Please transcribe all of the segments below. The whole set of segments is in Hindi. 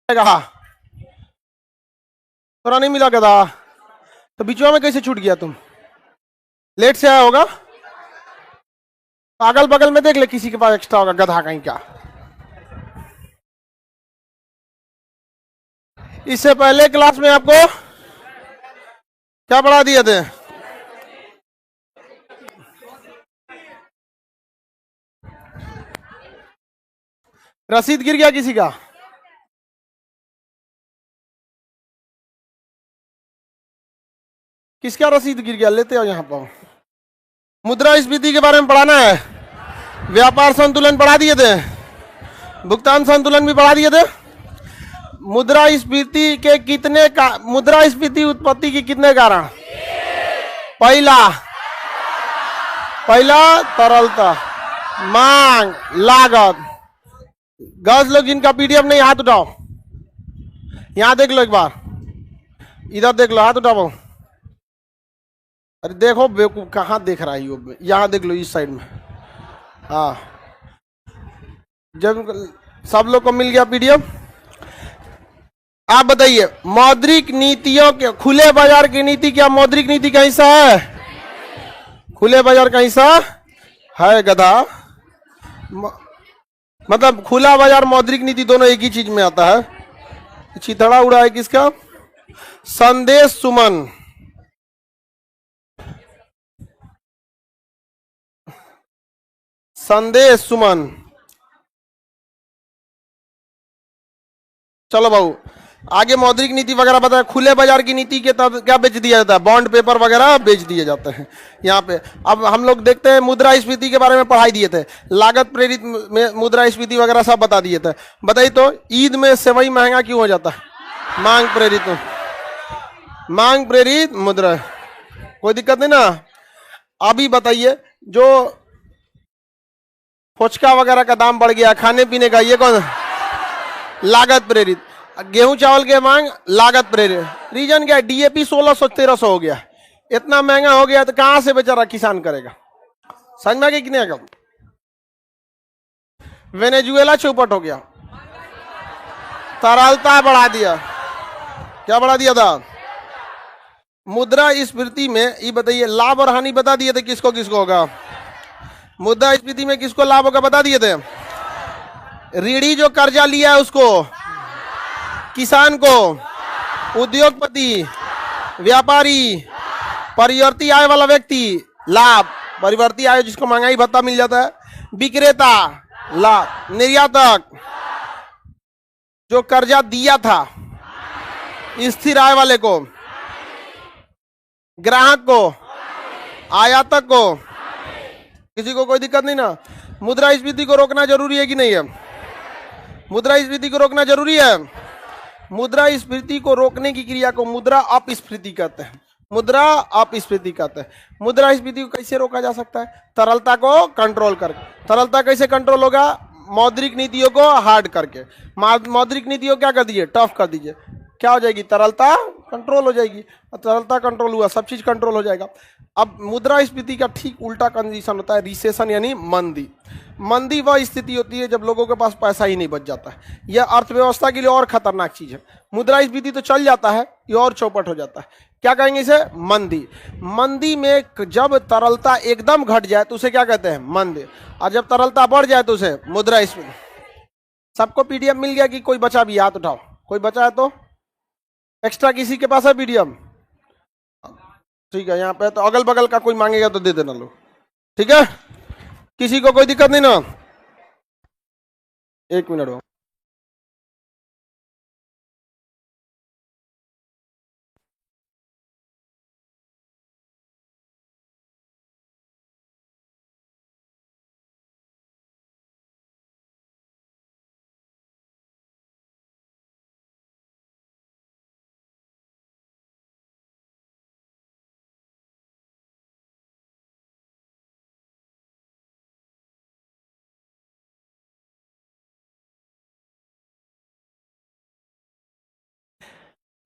कहा थोड़ा नहीं मिला गधा, तो बीचवा में कैसे छूट गया तुम? लेट से आया होगा, अगल बगल में देख ले किसी के पास एक्स्ट्रा होगा गधा कहीं का। इससे पहले क्लास में आपको क्या पढ़ा दिए थे? रसीद गिर गया किसी का? किसका रसीद गिर गया? लेते हो यहाँ पर। मुद्रास्फीति के बारे में पढ़ाना है। व्यापार संतुलन पढ़ा दिए थे, भुगतान संतुलन भी पढ़ा दिए थे। मुद्रास्फीति के कितने का मुद्रास्फीति उत्पत्ति के कितने कारण? पहला तरलता, मांग, लागत। गर्ल्स लोग जिनका पीडीएफ नहीं, हाथ उठाओ। यहां देख लो एक बार, इधर देख लो, हाथ उठाओ। अरे देखो बेवकूफ, कहाँ देख रहा है वो? यहाँ देख लो, इस साइड में। हाँ, जब सब लोग को मिल गया पीडीएफ, आप बताइए मौद्रिक नीतियों के, खुले बाजार की नीति क्या मौद्रिक नीति का हिस्सा है? खुले बाजार का हिस्सा है गधा। मतलब खुला बाजार मौद्रिक नीति दोनों एक ही चीज में आता है। चिथड़ा उड़ा है किसका? संदेश सुमन। संदेश सुमन। चलो बाबू, आगे मौद्रिक नीति वगैरह बताया। खुले बाजार की नीति के तहत क्या बेच दिया जाता है? बॉन्ड पेपर वगैरह बेच दिए जाते हैं यहाँ पे। अब हम लोग देखते हैं, मुद्रास्फीति के बारे में पढ़ाई दिए थे, लागत प्रेरित मुद्रास्फीति वगैरह सब बता दिए थे। बताइए तो ईद में सेवई महंगा क्यों हो जाता है? मांग प्रेरित, मांग प्रेरित मुद्रा। कोई दिक्कत नहीं ना? अभी बताइए, जो फुचका वगैरह का दाम बढ़ गया, खाने पीने का, ये कौन? लागत प्रेरित। गेहूं चावल के मांग लागत प्रेरित। रीजन क्या है? डीएपी 1600-1300 हो गया। इतना महंगा हो गया तो कहां से बेचारा किसान करेगा? समझ में कितने का? वेनेजुएला चौपट हो गया, तरलता बढ़ा दिया। क्या बढ़ा दिया था? मुद्रास्फीति में ये बताइए, लाभ और हानि बता दिए थे किसको किसको होगा। मुद्रास्फीति में किसको लाभ होगा बता दिए थे। ऋणी जो कर्जा लिया है उसको, किसान को, उद्योगपति, व्यापारी, परिवर्ती आय वाला व्यक्ति लाभ। परिवर्ती आय जिसको महंगाई भत्ता मिल जाता है। विक्रेता लाभ। निर्यातक जो कर्जा दिया था स्थिर आय वाले को। ग्राहक को, आयातक को। किसी को कोई दिक्कत नहीं ना? मुद्रास्फीति को रोकना जरूरी है कि नहीं है? मुद्रास्फीति को रोकना जरूरी है। मुद्रास्फीति को रोकने की क्रिया को मुद्रा अपस्फीति कहते हैं। मुद्रा अपस्फीति कहते हैं। मुद्रास्फीति को कैसे रोका जा सकता है? तरलता को कंट्रोल करके। तरलता कैसे कंट्रोल होगा? मौद्रिक नीतियों को हार्ड करके। मौद्रिक नीतियों क्या कर दीजिए? टफ कर दीजिए। क्या हो जाएगी? तरलता कंट्रोल हो जाएगी। तरलता कंट्रोल हुआ, सब चीज कंट्रोल हो जाएगा। अब मुद्रास्फीति का ठीक उल्टा कंडीशन होता है रिसेशन, यानी मंदी। मंदी वह स्थिति होती है जब लोगों के पास पैसा ही नहीं बच जाता है। यह अर्थव्यवस्था के लिए और खतरनाक चीज है। मुद्रास्फीति तो चल जाता है, ये और चौपट हो जाता है। क्या कहेंगे इसे? मंदी। मंदी में जब तरलता एकदम घट जाए तो उसे क्या कहते हैं? मंदी। और जब तरलता बढ़ जाए तो उसे मुद्रास्फीति। सबको पीडीएफ मिल गया कि कोई बचा भी? हाथ उठाओ। कोई बचा है तो? एक्स्ट्रा किसी के पास है पीडीएफ? ठीक है, यहाँ पे तो अगल बगल का कोई मांगेगा तो दे देना लो। ठीक है, किसी को कोई दिक्कत नहीं ना? एक मिनट हो।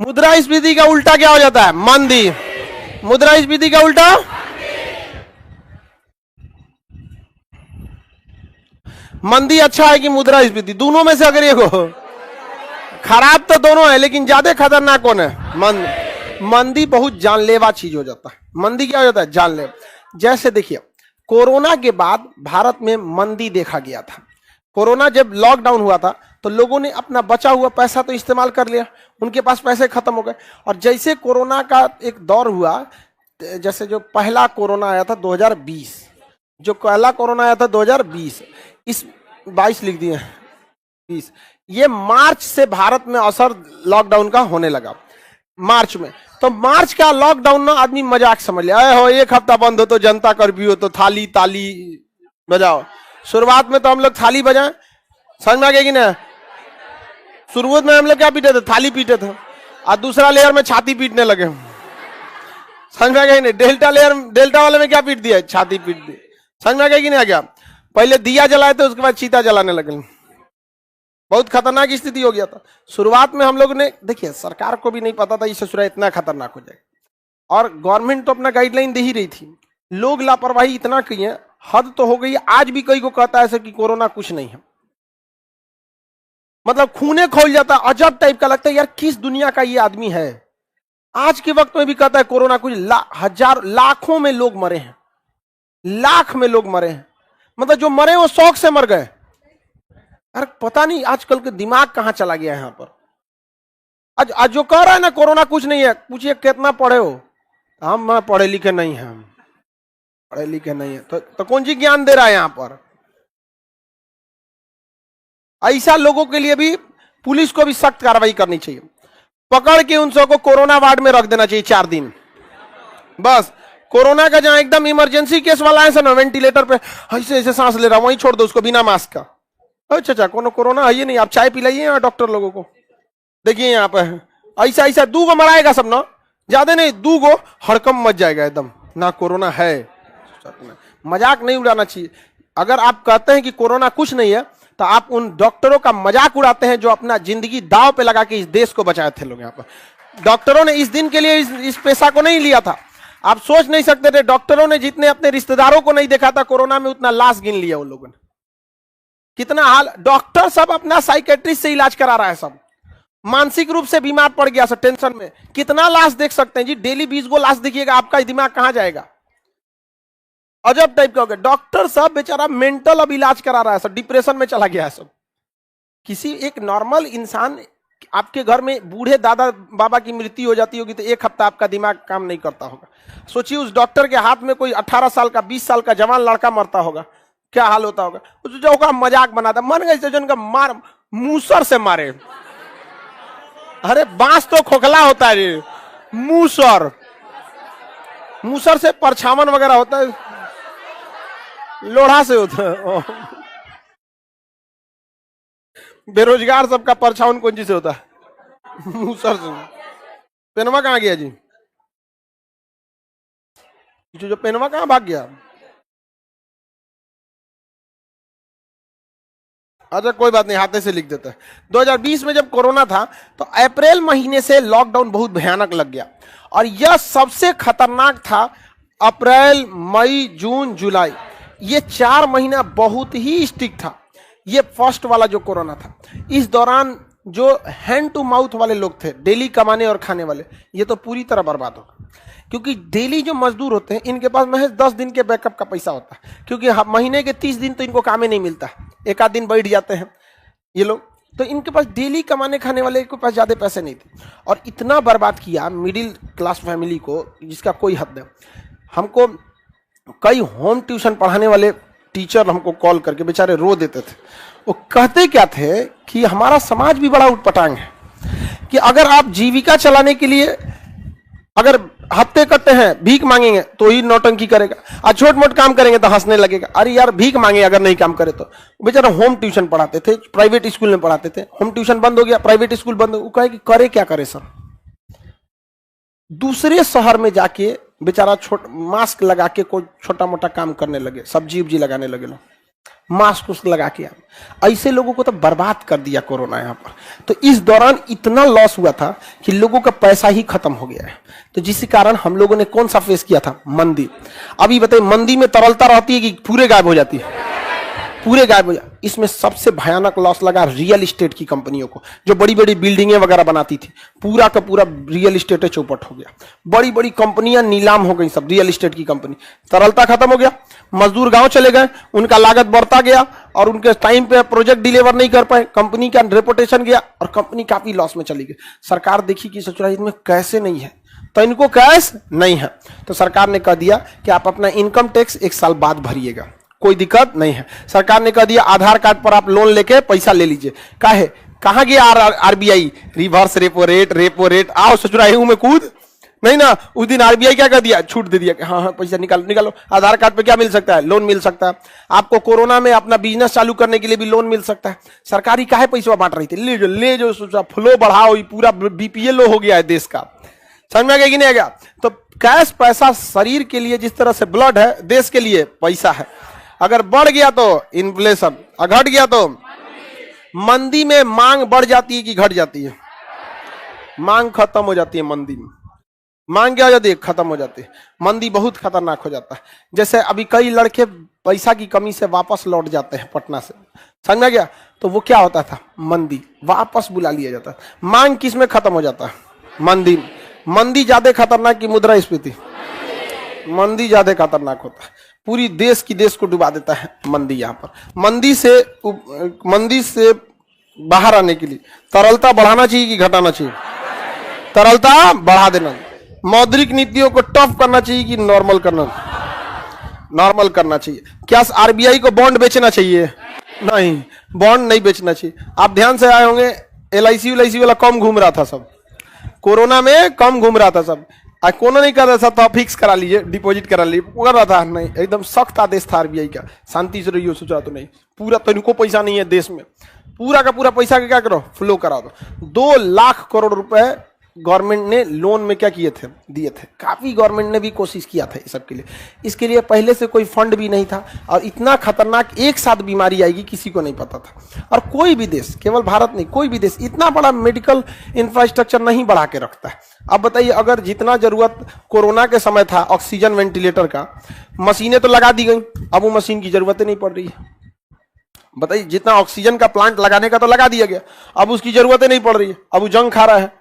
मुद्रास्फीति का उल्टा क्या हो जाता है? मंदी। मुद्रास्फीति का उल्टा मंदी। अच्छा है कि मुद्रास्फीति? दोनों में से अगर एक हो खराब तो दोनों है, लेकिन ज्यादा खतरनाक कौन है? मंदी बहुत जानलेवा चीज हो जाता है। मंदी क्या हो जाता है? जानलेवा। जैसे देखिए, कोरोना के बाद भारत में मंदी देखा गया था। कोरोना जब लॉकडाउन हुआ था तो लोगों ने अपना बचा हुआ पैसा तो इस्तेमाल कर लिया, उनके पास पैसे खत्म हो गए। और जैसे कोरोना का एक दौर हुआ, जैसे जो पहला कोरोना आया था 2020, जो पहला कोरोना आया था 2020, इस 22 लिख दिए 20, ये मार्च से भारत में असर लॉकडाउन का होने लगा। मार्च में, तो मार्च का लॉकडाउन ना आदमी मजाक समझ लिया, हो एक हफ्ता बंद हो तो जनता कर्फ्यू हो तो थाली ताली बजाओ। शुरुआत में तो हम लोग थाली बजाएं, समझ में आ गया कि ना? शुरुआत में हम लोग क्या पीटे थे? थाली पीटे थे। और दूसरा लेयर में छाती पीटने लगे, समझ में आ गया नहीं? डेल्टा वाले में क्या पीट दिया? छाती पीट दी। समझ में आ गया कि नहीं आ गया? पहले दिया जलाए थे, उसके बाद चीता जलाने लगे। बहुत खतरनाक स्थिति हो गया था। शुरुआत में हम लोग ने, देखिए सरकार को भी नहीं पता था ये ससुरा इतना खतरनाक हो जाएगा, और गवर्नमेंट तो अपना गाइडलाइन दे ही रही थी। लोग लापरवाही इतना किए, हद तो हो गई। आज भी कई को कहता है ऐसे कि कोरोना कुछ नहीं है, मतलब खूने खोल जाता, अजब टाइप का लगता है यार किस दुनिया का ये आदमी है। आज के वक्त में भी कहता है कोरोना कुछ, हजार लाखों में लोग मरे हैं, लाख में लोग मरे हैं, मतलब जो मरे वो शौक से मर गए। अरे पता नहीं आजकल के दिमाग कहां चला गया है यहां पर। आज जो कह रहा है ना कोरोना कुछ नहीं है, पूछिए कितना पढ़े हो? हम पढ़े लिखे नहीं हैं, हम पढ़े लिखे नहीं है, तो कौन सी ज्ञान दे रहा है यहां पर? ऐसा लोगों के लिए भी पुलिस को भी सख्त कार्रवाई करनी चाहिए, पकड़ के उन सबको कोरोना वार्ड में रख देना चाहिए 4 दिन बस। कोरोना का जहां एकदम इमरजेंसी केस वाला है ना, वेंटिलेटर पे ऐसे ऐसे सांस ले रहा, वहीं छोड़ दो उसको बिना मास्क का। अच्छा कोरोना है ये नहीं, आप चाय पिलाइए यहाँ डॉक्टर लोगों को। देखिए यहाँ पे ऐसा ऐसा 2 गो मराएगा सब ना, ज्यादा नहीं 2 गो, हड़कम मच जाएगा एकदम ना। कोरोना है, मजाक नहीं उड़ाना चाहिए। अगर आप कहते हैं कि कोरोना कुछ नहीं है, तो आप उन डॉक्टरों का मजाक उड़ाते हैं जो अपना जिंदगी दांव पे लगा के इस देश को बचाए थे लोग। यहाँ पर डॉक्टरों ने इस दिन के लिए इस पेशा को नहीं लिया था। आप सोच नहीं सकते थे, डॉक्टरों ने जितने अपने रिश्तेदारों को नहीं देखा था कोरोना में, उतना लाश गिन लिया उन लोगों ने। कितना हाल, डॉक्टर सब अपना साइकेट्रिस्ट से इलाज करा रहा है, सब मानसिक रूप से बीमार पड़ गया, सब टेंशन में। कितना लाश देख सकते हैं जी? डेली 20 गो लाश देखिएगा, आपका दिमाग कहां जाएगा? अजब टाइप का हो गया। डॉक्टर सब बेचारा मेंटल अब इलाज करा रहा है, सब डिप्रेशन में चला गया है सब। किसी एक नॉर्मल इंसान, आपके घर में बूढ़े दादा बाबा की मृत्यु हो जाती होगी तो 1 हफ्ता आपका दिमाग काम नहीं करता होगा। सोचिए उस डॉक्टर के हाथ में कोई 18 साल का 20 साल का जवान लड़का मरता होगा, क्या हाल होता होगा? जो होगा मजाक बनाता, मन गए जन का मार मूसर से मारे। अरे बांस तो खोखला होता है रे, मूसर से परछावन वगैरह होता है, लोढ़ा से होता है। बेरोजगार सबका परछावन कौन चीज से होता है? मूसर से। पेनवा कहां गया जी? जो पेनवा कहां भाग गया? अच्छा कोई बात नहीं, हाथे से लिख देता है। 2020 में जब कोरोना था तो अप्रैल महीने से लॉकडाउन बहुत भयानक लग गया, और यह सबसे खतरनाक था। अप्रैल, मई, जून, जुलाई, ये 4 महीना बहुत ही स्ट्रिक्ट था। ये फर्स्ट वाला जो कोरोना था, इस दौरान जो हैंड टू माउथ वाले लोग थे, डेली कमाने और खाने वाले, ये तो पूरी तरह बर्बाद होगा। क्योंकि डेली जो मजदूर होते हैं, इनके पास महज 10 दिन के बैकअप का पैसा होता है, क्योंकि महीने के 30 दिन तो इनको काम ही नहीं मिलता, 1 आध दिन बैठ जाते हैं ये लोग। तो इनके पास डेली कमाने खाने वाले के पास ज्यादा पैसे नहीं थे, और इतना बर्बाद किया मिडिल क्लास फैमिली को जिसका कोई हद नहीं। हमको कई होम ट्यूशन पढ़ाने वाले टीचर हमको कॉल करके बेचारे रो देते थे। वो कहते क्या थे कि हमारा समाज भी बड़ा उटपटांग है, कि अगर आप जीविका चलाने के लिए अगर हफ्ते कटते हैं, भीख मांगेंगे तो ही नौटंकी करेगा, और छोट मोट काम करेंगे तो हंसने लगेगा। अरे यार भीख मांगे अगर नहीं काम करे तो। बेचारा होम ट्यूशन पढ़ाते थे, प्राइवेट स्कूल में पढ़ाते थे। होम ट्यूशन बंद हो गया, प्राइवेट स्कूल बंद हो गया। वो कहे कि करे क्या करे सर, दूसरे शहर में जाके बेचारा मास्क लगा के कोई छोटा मोटा काम करने लगे, सब्जी उब्जी लगाने लगे लोग, मास्क उस लगा के। ऐसे लोगों को तो बर्बाद कर दिया कोरोना यहाँ पर। तो इस दौरान इतना लॉस हुआ था कि लोगं का पैसा ही खत्म हो गया है। तो जिस कारण हम लोगों ने कौन सा फेस किया था? मंदी। अभी बताइए, मंदी में तरलता रहती है कि पूरे गायब हो जाती है? पूरे गायब हो जाती है। इसमें सबसे भयानक लॉस लगा रियल एस्टेट की कंपनियों को, जो बड़ी बड़ी बिल्डिंगें वगैरह बनाती थी। पूरा का पूरा रियल एस्टेट चौपट हो गया, बड़ी बड़ी कंपनियां नीलाम हो गई, सब रियल एस्टेट की कंपनी। तरलता खत्म हो गया, मजदूर गांव चले गए, उनका लागत बढ़ता गया और उनके टाइम पे प्रोजेक्ट डिलीवर नहीं कर पाए, कंपनी का रेपुटेशन गया और कंपनी काफी लॉस में चली गई। सरकार देखी कि ससुराल में कैसे नहीं है, तो इनको कैश नहीं है, तो सरकार ने कह दिया कि आप अपना इनकम टैक्स 1 साल बाद भरिएगा, कोई दिक्कत नहीं है। सरकार ने कह दिया आधार कार्ड पर आप लोन लेके पैसा ले लीजिए। काहे, कहां गया आरबीआई, रिवर्स रेपो रेट, आओ ससुराल में कूद नहीं ना। उस दिन आरबीआई क्या कर दिया, छूट दे दिया कि हाँ पैसा निकालो। आधार कार्ड पे क्या मिल सकता है, लोन मिल सकता है। आपको कोरोना में अपना बिजनेस चालू करने के लिए भी लोन मिल सकता है। सरकारी काहे पैसा बांट रही थी, ले जो फ्लो बढ़ाओ, पूरा बीपीएल हो गया है देश का, समझ में आ गया कि नहीं आ गया। तो कैश पैसा शरीर के लिए जिस तरह से ब्लड है, देश के लिए पैसा है। अगर बढ़ गया तो इन्फ्लेशन, घट गया तो मंदी में मांग बढ़ जाती है कि घट जाती है, मांग खत्म हो जाती है। मंदी में मांग क्या हो जाती है, खत्म हो जाती है। मंदी बहुत खतरनाक हो जाता है। जैसे अभी कई लड़के पैसा की कमी से वापस लौट जाते हैं पटना से, समझ में आ गया। तो वो क्या होता था, मंदी, वापस बुला लिया जाता है। मांग किस में खत्म हो जाता है, मंदी। मंदी ज्यादा खतरनाक की मुद्रास्फीति, मंदी ज्यादा खतरनाक होता है, पूरी देश को डुबा देता है मंदी। यहाँ पर मंदी से बाहर आने के लिए तरलता बढ़ाना चाहिए कि घटाना चाहिए, तरलता बढ़ा देना। मौद्रिक नीतियों को टफ करना चाहिए कि नॉर्मल करना चाहिए। क्या आरबीआई को बॉन्ड बेचना चाहिए, नहीं, बॉन्ड नहीं बेचना चाहिए। आप ध्यान से आए होंगे, एलआईसी वाला कम घूम रहा था, सब कोरोना में कम घूम रहा था सब। कोनो नहीं कर रहा था, तो आप फिक्स करा लीजिए, डिपॉजिट करा लीजिए, कर रहा था नहीं, एकदम सख्त आदेश था आरबीआई का, शांति से रहिए। सोचा तो नहीं, पूरा तो इनको पैसा नहीं है देश में, पूरा का पूरा पैसा का क्या करो, फ्लो करा दो। 2 लाख करोड़ रुपए गवर्नमेंट ने लोन में क्या किए थे, दिए थे। काफी गवर्नमेंट ने भी कोशिश किया था इस सब के लिए। इसके लिए पहले से कोई फंड भी नहीं था, और इतना खतरनाक एक साथ बीमारी आएगी किसी को नहीं पता था। और कोई भी देश, केवल भारत नहीं, कोई भी देश इतना बड़ा मेडिकल इंफ्रास्ट्रक्चर नहीं बढ़ा के रखता है। अब बताइए, अगर जितना जरूरत कोरोना के समय था ऑक्सीजन वेंटिलेटर का, मशीनें तो लगा दी गई, अब वो मशीन की जरूरत नहीं पड़ रही है। बताइए, जितना ऑक्सीजन का प्लांट लगाने का तो लगा दिया गया, अब उसकी जरूरत नहीं पड़ रही है, अब वो जंग खा रहा है।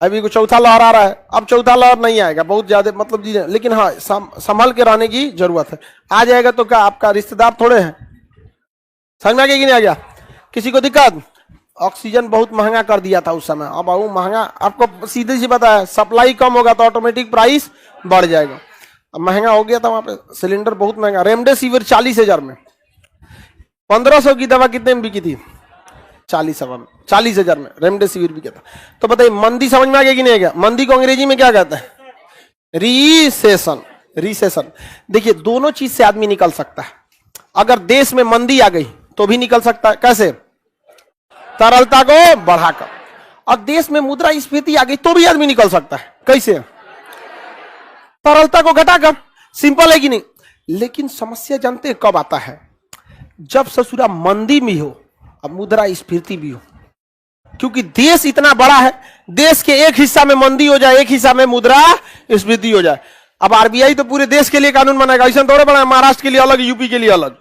अभी चौथा लहर आ रहा है, अब चौथा लहर नहीं आएगा, बहुत ज्यादा मतलब चीजें, लेकिन हाँ संभल के रहने की जरूरत है। आ जाएगा तो क्या आपका रिश्तेदार थोड़े हैं, समझ में आ गया कि नहीं आ गया, किसी को दिक्कत। ऑक्सीजन बहुत महंगा कर दिया था उस समय, अब वो महंगा, आपको सीधे सी पता है, सप्लाई कम होगा तो ऑटोमेटिक प्राइस बढ़ जाएगा। अब महंगा हो गया था वहां पे, सिलेंडर बहुत महंगा। रेमडेसिविर 40,000 में, 1500 की दवा कितने में बिकी थी, 40,000 में रेमडेसिविर भी क्या था। तो बताइए, मंदी समझ में आ गया कि नहीं आ गया। मंदी को अंग्रेजी में क्या कहते हैं, रिसेशन। देखिए, दोनों चीज से आदमी निकल सकता है। अगर देश में मंदी आ गई तो भी निकल सकता है, कैसे, तरलता को बढ़ाकर। और देश में मुद्रास्फीति आ गई तो भी आदमी निकल सकता है, कैसे, तरलता को घटाकर। सिंपल है कि नहीं। लेकिन समस्या जानते हैं कब आता है, जब ससुरा मंदी भी हो अब मुद्रास्फीति भी हो। क्योंकि देश इतना बड़ा है, देश के एक हिस्सा में मंदी हो जाए, एक हिस्सा में मुद्रास्फीति हो जाए। अब आरबीआई तो पूरे देश के लिए कानून बनाएगा, ऐसा थोड़ा बड़ा, महाराष्ट्र के लिए अलग, यूपी के लिए अलग।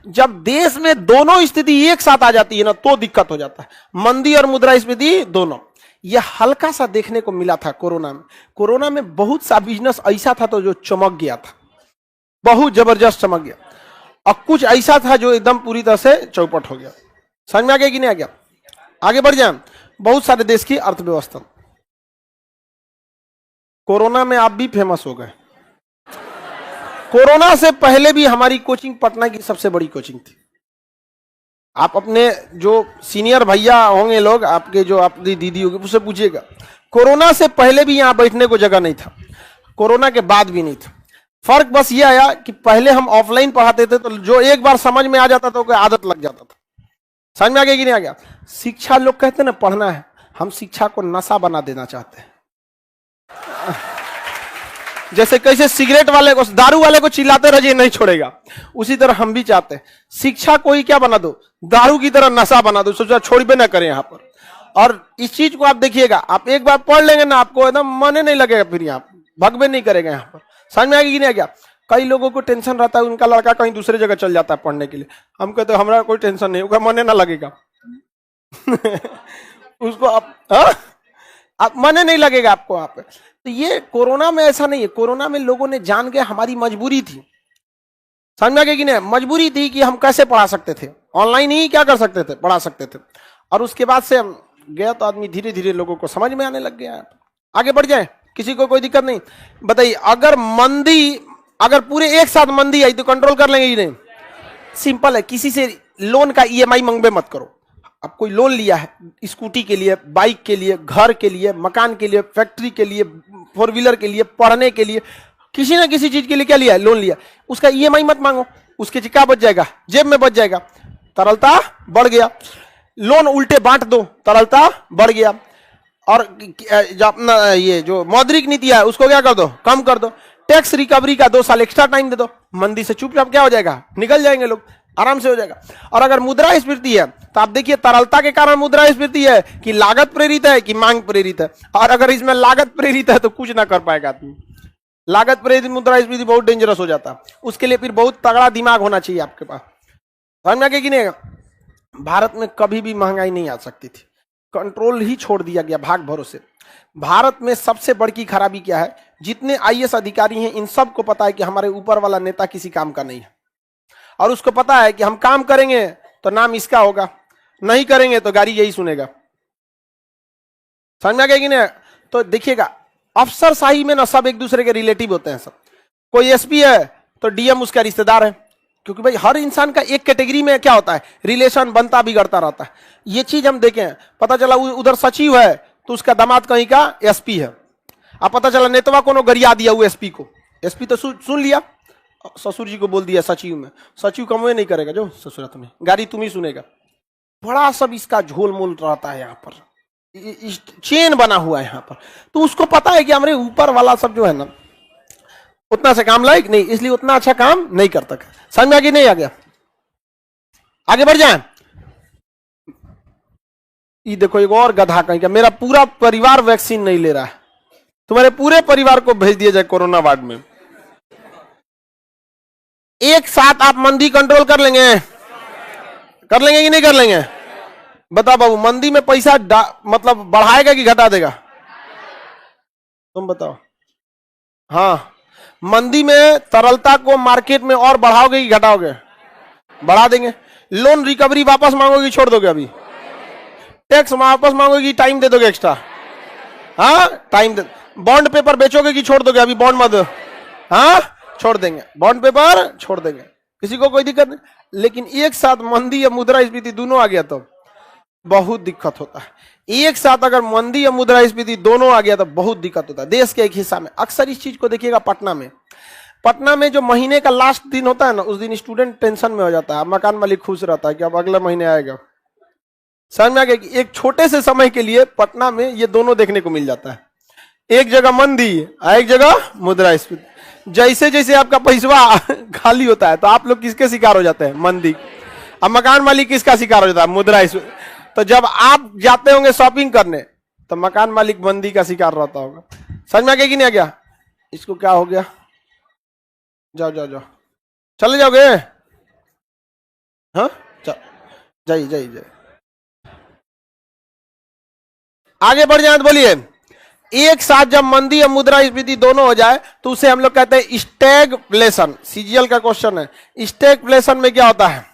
जब देश में दोनों स्थिति एक साथ आ जाती है ना, तो दिक्कत हो जाता है, मंदी और मुद्रास्फीति दोनों। यह हल्का सा देखने को मिला था कोरोना में। कोरोना में बहुत सा बिजनेस ऐसा था तो जो चमक गया था, बहुत जबरदस्त चमक गया, और कुछ ऐसा था जो एकदम पूरी तरह से चौपट हो गया। समझ में आ गया कि नहीं आ गया। आगे बढ़ जाए, बहुत सारे देश की अर्थव्यवस्था। कोरोना में आप भी फेमस हो गए। कोरोना से पहले भी हमारी कोचिंग पटना की सबसे बड़ी कोचिंग थी। आप अपने जो सीनियर भैया होंगे लोग, आपके जो अपनी दीदी होगी, उससे पूछिएगा, कोरोना से पहले भी यहां बैठने को जगह नहीं था, कोरोना के बाद भी नहीं था। फर्क बस ये आया कि पहले हम ऑफलाइन पढ़ाते थे, तो जो एक बार समझ में आ जाता था तो आदत लग जाता था। समझ में आ गया कि नहीं आ गया। शिक्षा, लोग कहते हैं ना पढ़ना है, हम शिक्षा को नशा बना देना चाहते हैं। जैसे कैसे सिगरेट वाले को, दारू वाले को चिल्लाते रहिए नहीं छोड़ेगा, उसी तरह हम भी चाहते हैं शिक्षा को ही क्या बना दो, दारू की तरह नशा बना दो, सोचा छोड़बे ना करें यहाँ पर। और इस चीज को आप देखिएगा, आप एक बार पढ़ लेंगे ना, आपको एकदम मन नहीं लगेगा, फिर यहाँ भगबे नहीं करेगा यहाँ पर। समझ में आ गया कि नहीं आ गया। कई लोगों को टेंशन रहता है उनका लड़का कहीं दूसरे जगह चल जाता है पढ़ने के लिए। हम कहते हमारा कोई टेंशन नहीं, उसका मन ना लगेगा उसको आप मन नहीं लगेगा आपको। आप तो ये कोरोना में ऐसा नहीं है। कोरोना में लोगों ने जान के, हमारी मजबूरी थी, समझ में आ गया कि नहीं, मजबूरी थी कि हम कैसे पढ़ा सकते थे, ऑनलाइन ही क्या कर सकते थे, पढ़ा सकते थे। और उसके बाद से गया तो आदमी धीरे धीरे लोगों को समझ में आने लग गया। आगे बढ़ जाए, किसी को कोई दिक्कत नहीं। बताइए, अगर पूरे एक साथ मंदी आई तो कंट्रोल कर लेंगे कि नहीं? सिंपल है, किसी से लोन का ईएमआई मंगबे मत करो। अब कोई लोन लिया है स्कूटी के लिए, बाइक के लिए, घर के लिए, मकान के लिए, फैक्ट्री के लिए, 4 व्हीलर के लिए, पढ़ने के लिए, किसी ना किसी चीज के लिए क्या लिया है? लोन लिया। उसका ईएमआई मत मांगो, उसके क्या बच जाएगा? जेब में बच जाएगा, तरलता बढ़ गया। लोन उल्टे बांट दो, तरलता बढ़ गया। और जो अपना ये जो मौद्रिक नीति है उसको क्या कर दो? कम कर दो। टैक्स रिकवरी का 2 साल एक्स्ट्रा टाइम दे दो, मंदी से चुपचाप क्या हो जाएगा? निकल जाएंगे लोग, आराम से हो जाएगा। और अगर मुद्रास्फीति है तो आप देखिए, तरलता के कारण मुद्रास्फीति है कि लागत प्रेरित है कि मांग प्रेरित है? और अगर इसमें लागत प्रेरित है तो कुछ ना कर पाएगा आदमी। लागत प्रेरित मुद्रास्फीति बहुत डेंजरस हो जाता है। उसके लिए फिर बहुत तगड़ा दिमाग होना चाहिए आपके पास। समझ में आ गया कि नहीं? भारत में कभी भी महंगाई नहीं आ सकती थी, कंट्रोल ही छोड़ दिया गया भाग भरोसे। भारत में सबसे बड़ी खराबी क्या है? जितने आईएएस अधिकारी हैं इन सबको पता है कि हमारे ऊपर वाला नेता किसी काम का नहीं है, और उसको पता है कि हम काम करेंगे तो नाम इसका होगा, नहीं करेंगे तो गाड़ी यही सुनेगा। समझ में आ गया कि नहीं? तो देखिएगा, अफसरशाही में ना सब एक दूसरे के रिलेटिव होते हैं। सब कोई एसपी है तो डीएम उसका रिश्तेदार है, क्योंकि भाई हर इंसान का एक कैटेगरी में क्या होता है? रिलेशन बनता बिगड़ता रहता है। ये चीज हम देखें, पता चला उधर सचिव है तो उसका दामाद कहीं का एसपी है। अब पता चला नेतवा कोनो गरिया दिया हुआ एसपी को, एसपी तो सुन लिया, ससुर जी को बोल दिया सचिव में, सचिव कमवे नहीं करेगा, जो ससुरात में गाड़ी तुम ही सुनेगा। बड़ा सब इसका झोलमोल रहता है यहाँ पर, चेन बना हुआ है यहाँ पर। तो उसको पता है कि हमारे ऊपर वाला सब जो है ना उतना से काम लायक नहीं, इसलिए उतना अच्छा काम नहीं करता। समझ में आ गया नहीं? आ गया? आगे बढ़ जाए। ये देखो एक और गधा कहीं का, मेरा पूरा परिवार वैक्सीन नहीं ले रहा है, तुम्हारे पूरे परिवार को भेज दिया जाए कोरोना वार्ड में। एक साथ आप मंदी कंट्रोल कर लेंगे? कर लेंगे कि नहीं कर लेंगे? बता बाबू, मंदी में पैसा मतलब बढ़ाएगा कि घटा देगा? तुम बताओ। हाँ, मंदी में तरलता को मार्केट में और बढ़ाओगे कि घटाओगे? बढ़ा देंगे। लोन रिकवरी वापस मांगोगे छोड़ दोगे? अभी टैक्स वापस मांगोगे कि टाइम दे दोगे एक्स्ट्रा? हाँ, टाइम दे। बॉन्ड पेपर बेचोगे कि छोड़ दोगे? अभी बॉन्ड मत, हाँ छोड़ देंगे, बॉन्ड पेपर छोड़ देंगे, किसी को कोई दिक्कत नहीं। लेकिन एक साथ मंदी या मुद्रास्फीति दोनों आ गया तो बहुत दिक्कत होता है। एक साथ अगर मंदी या मुद्रास्फीति दोनों आ गया तो बहुत दिक्कत होता है। देश के एक हिस्सा में अक्सर इस चीज को देखिएगा, पटना में जो महीने का लास्ट दिन होता है ना, उस दिन स्टूडेंट टेंशन में हो जाता है, मकान मालिक खुश रहता है कि अब अगले महीने आएगा। समझ में आ गया कि एक छोटे से समय के लिए पटना में ये दोनों देखने को मिल जाता है, एक जगह मंदी, एक जगह मुद्रास्फीति। जैसे जैसे आपका पैसा खाली होता है तो आप लोग किसके शिकार हो जाते हैं? मंदी। अब मकान मालिक किसका शिकार हो जाता है? मुद्रास्फीति। तो जब आप जाते होंगे शॉपिंग करने तो मकान मालिक मंदी का शिकार रहता होगा। समझ में आ गया कि नहीं आ गया? इसको क्या हो गया? जाओ जाओ जाओ, चले जाओगे? हाँ, जाइए जाइए जाइए, आगे बढ़ जाए तो बोलिए। एक साथ जब मंदी और मुद्रास्फीति दोनों हो जाए तो उसे हम लोग कहते हैं स्टैगफ्लेशन। सीजीएल का क्वेश्चन है, स्टैगफ्लेशन में क्या होता है?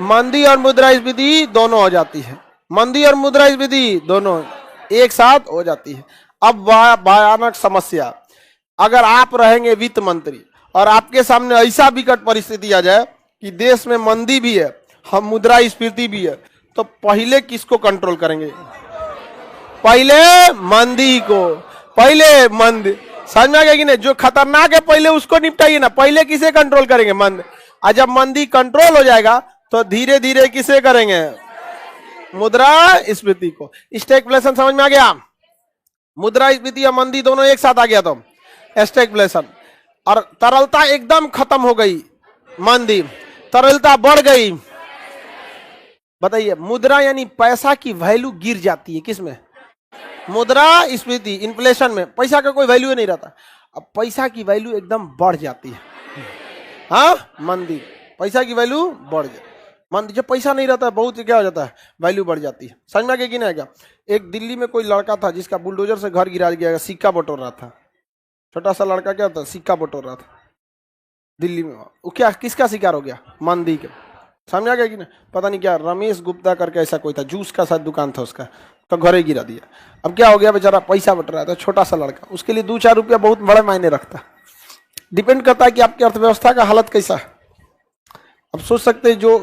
मंदी और मुद्रास्फीति दोनों हो जाती है, मंदी और मुद्रास्फीति दोनों एक साथ हो जाती है। अब भयानक समस्या, अगर आप रहेंगे वित्त मंत्री और आपके सामने ऐसा विकट परिस्थिति आ जाए कि देश में मंदी भी है, हम मुद्रास्फीति भी है, तो पहले किसको कंट्रोल करेंगे? पहले मंदी को, पहले मंदी। समझ में आ गया कि नहीं? जो खतरनाक है पहले उसको निपटाइए ना, पहले किसे कंट्रोल करेंगे? मंदी। और जब मंदी कंट्रोल हो जाएगा तो धीरे धीरे किसे करेंगे? मुद्रास्फीति को। स्टैगफ्लेशन समझ में आ गया? मुद्रास्फीति और मंदी दोनों एक साथ आ गया तो स्टैगफ्लेशन। और तरलता एकदम खत्म हो गई, मंदी, तरलता बढ़ गई। बताइए, मुद्रा यानी पैसा की वैल्यू गिर जाती है, किसमें? मुद्रास्फीति, इन्फ्लेशन में पैसा का कोई वैल्यू नहीं रहता। अब पैसा की वैल्यू एकदम बढ़ जाती है। हाँ, मंदी, पैसा की वैल्यू बढ़ जाती, मंदी। जब पैसा नहीं रहता है बहुत क्या हो जाता है, वैल्यू बढ़ जाती है। समझ में आ गया कि नहीं आएगा? एक दिल्ली में कोई लड़का था जिसका बुलडोजर से घर गिरा गया, सिक्का बटोर रहा था। छोटा सा लड़का क्या था, सिक्का बटोर रहा था दिल्ली में। वो क्या, किसका शिकार हो गया? मंदी के। समझ आ गया कि नहीं? पता नहीं क्या रमेश गुप्ता करके ऐसा कोई था, जूस का शायद दुकान था उसका, तो घर ही गिरा दिया। अब क्या हो गया, बेचारा पैसा बट रहा था, छोटा सा लड़का, उसके लिए 2-4 रुपया बहुत बड़ा मायने रखता है। डिपेंड करता है कि आपकी अर्थव्यवस्था का हालत कैसा है। अब सोच सकते हैं जो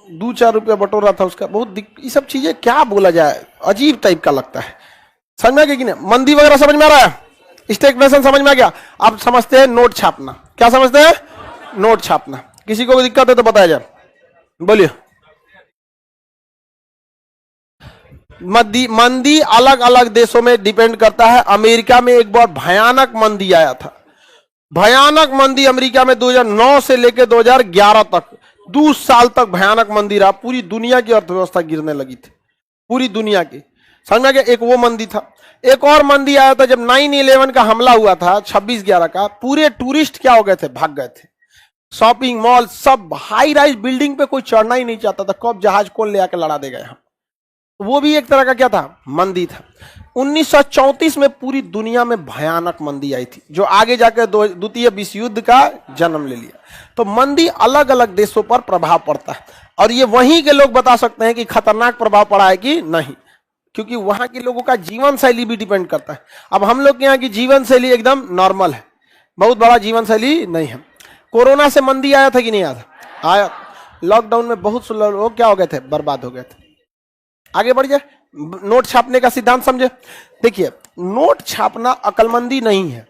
2-4 रुपया बटोर रहा था उसका बहुत, ये सब चीजें क्या बोला जाए, अजीब टाइप का लगता है। समझ में आ गया कि नहीं? मंदी वगैरह समझ में आ रहा है, स्टेगनेशन समझ में आ गया। आप समझते हैं नोट छापना, क्या समझते हैं? नोट छापना। किसी को भी दिक्कत है तो बताया जाए, बोलिए। मंदी अलग अलग देशों में डिपेंड करता है। अमेरिका में एक बार भयानक मंदी आया था, भयानक मंदी अमेरिका में 2009 से लेकर 2011 तक 2 साल तक भयानक मंदी रहा। पूरी दुनिया की अर्थव्यवस्था गिरने लगी थी, पूरी दुनिया की। समझ में आ गया? एक वो मंदी था। एक और मंदी आया था जब 9/11 का हमला हुआ था 26/11 का। पूरे टूरिस्ट क्या हो गए थे, भाग गए थे। शॉपिंग मॉल सब, हाई राइज बिल्डिंग पे कोई चढ़ना ही नहीं चाहता था, कब जहाज कौन ले आकर लड़ा देगा यहाँ। वो भी एक तरह का क्या था, मंदी था। 1934 में पूरी दुनिया में भयानक मंदी आई थी, जो आगे जाकर द्वितीय विश्व युद्ध का जन्म ले लिया। तो मंदी अलग अलग देशों पर प्रभाव पड़ता है, और ये वहीं के लोग बता सकते हैं कि खतरनाक प्रभाव पड़ा है कि नहीं, क्योंकि वहां के लोगों का जीवन शैली भी डिपेंड करता है। अब हम लोग के यहाँ की जीवन शैली एकदम नॉर्मल है, बहुत बड़ा जीवन शैली नहीं है। कोरोना से मंदी आया था कि नहीं आया था? आया। लॉकडाउन में बहुत से लोग क्या हो गए थे, बर्बाद हो गए थे। आगे बढ़ जाए, नोट छापने का सिद्धांत समझे। देखिए, नोट छापना अकलमंदी नहीं है,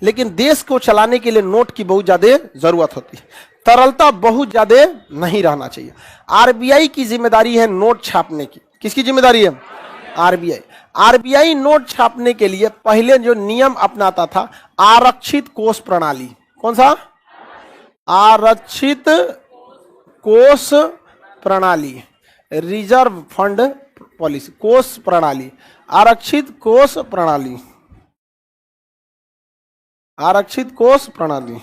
लेकिन देश को चलाने के लिए नोट की बहुत ज्यादा जरूरत होती है। तरलता बहुत ज्यादा नहीं रहना चाहिए। आरबीआई की जिम्मेदारी है नोट छापने की। किसकी जिम्मेदारी है? आरबीआई। आरबीआई नोट छापने के लिए पहले जो नियम अपनाता था, आरक्षित कोष प्रणाली। कौन सा? आरक्षित कोष प्रणाली, रिजर्व फंड पॉलिसी, कोष प्रणाली, आरक्षित कोष प्रणाली, आरक्षित कोष प्रणाली,